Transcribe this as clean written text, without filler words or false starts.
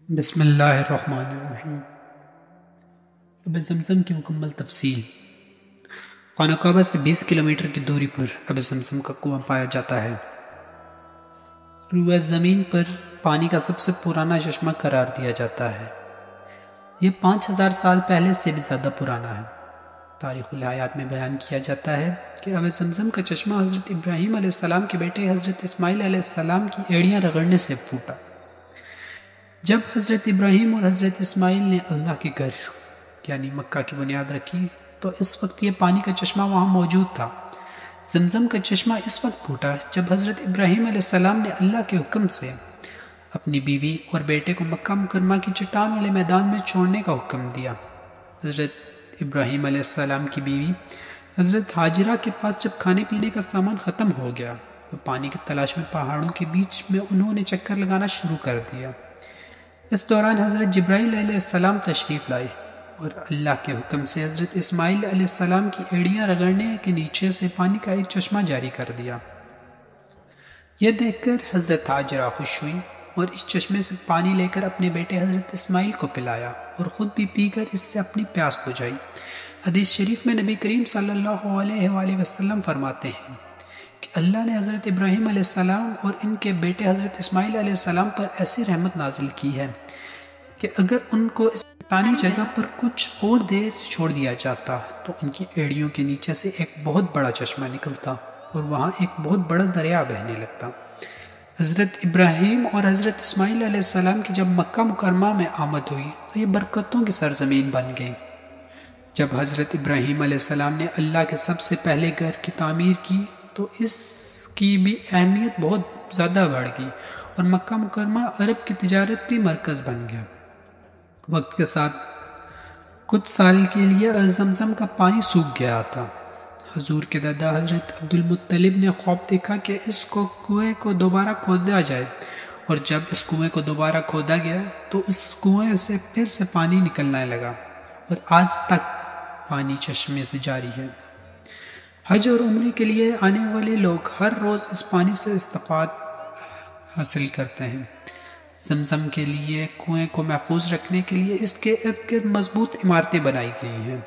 بسم اللہ الرحمن الرحیم۔ اب زمزم کی مکمل تفصیل۔ خانہ کعبہ سے 20 کلومیٹر کی دوری پر اب زمزم کا کنواں پایا جاتا ہے۔ روئے زمین پر پانی کا سب سے پرانا چشمہ قرار دیا جاتا ہے۔ یہ 5000 سال پہلے سے بھی زیادہ پرانا ہے۔ تاریخ الحیات میں بیان کیا جاتا ہے کہ اب زمزم کا چشمہ حضرت ابراہیم علیہ السلام کے بیٹے حضرت اسماعیل علیہ السلام کی ایڑیاں رگڑنے سے پھوٹا۔ جب حضرت ابراہیم اور حضرت اسماعیل نے اللہ کے گھر یعنی مکہ کی بنیاد رکھی تو اس وقت یہ پانی کا چشمہ وہاں موجود تھا۔ زمزم کا چشمہ اس وقت پھوٹا جب حضرت ابراہیم علیہ السلام نے اللہ کے حکم سے اپنی بیوی اور بیٹے کو مکہ مکرمہ کی چٹان والے میدان میں چھوڑنے کا حکم دیا۔ حضرت ابراہیم علیہ السلام کی بیوی حضرت حاجرہ کے پاس جب کھانے پینے کا سامان ختم ہو گیا تو پانی کی تلاش میں پہاڑوں کے بیچ میں انہوں نے چکر لگانا شروع کر دیا۔ اس دوران حضرت جبرائیل علیہ السلام تشریف لائے اور اللہ کے حکم سے حضرت اسماعیل علیہ السلام کی ایڑیاں رگڑنے کے نیچے سے پانی کا ایک چشمہ جاری کر دیا۔ یہ دیکھ کر حضرت حاجرہ خوش ہوئی اور اس چشمے سے پانی لے کر اپنے بیٹے حضرت اسماعیل کو پلایا اور خود بھی پی کر اس سے اپنی پیاس بجھائی۔ حدیث شریف میں نبی کریم صلی اللہ علیہ وآلہ وسلم فرماتے ہیں کہ اللہ نے حضرت ابراہیم علیہ السلام اور ان کے بیٹے حضرت اسماعیل علیہ السلام پر ایسی رحمت نازل کی ہے کہ اگر ان کو اس چٹانی جگہ پر کچھ اور دیر چھوڑ دیا جاتا تو ان کی ایڑیوں کے نیچے سے ایک بہت بڑا چشمہ نکلتا اور وہاں ایک بہت بڑا دریا بہنے لگتا۔ حضرت ابراہیم اور حضرت اسماعیل علیہ السلام کی جب مکہ مکرمہ میں آمد ہوئی تو یہ برکتوں کی سرزمین بن گئی۔ جب حضرت ابراہیم علیہ السلام نے اللہ کے سب سے پہلے گھر کی تعمیر کی تو اس کی بھی اہمیت بہت زیادہ بڑھ گئی اور مکہ مکرمہ عرب کی تجارتی مرکز بن گیا۔ وقت کے ساتھ کچھ سال کے لیے زمزم کا پانی سوکھ گیا تھا۔ حضور کے دادا حضرت عبد المطلب نے خواب دیکھا کہ اس کنویں کو دوبارہ کھودا جائے، اور جب اس کنویں کو دوبارہ کھودا گیا تو اس کنویں سے پھر سے پانی نکلنے لگا اور آج تک پانی چشمے سے جاری ہے۔ حج اور عمرے کے لیے آنے والے لوگ ہر روز اس پانی سے استفادہ حاصل کرتے ہیں۔ زمزم کے لیے کنویں کو محفوظ رکھنے کے لیے اس کے ارد گرد مضبوط عمارتیں بنائی گئی ہیں۔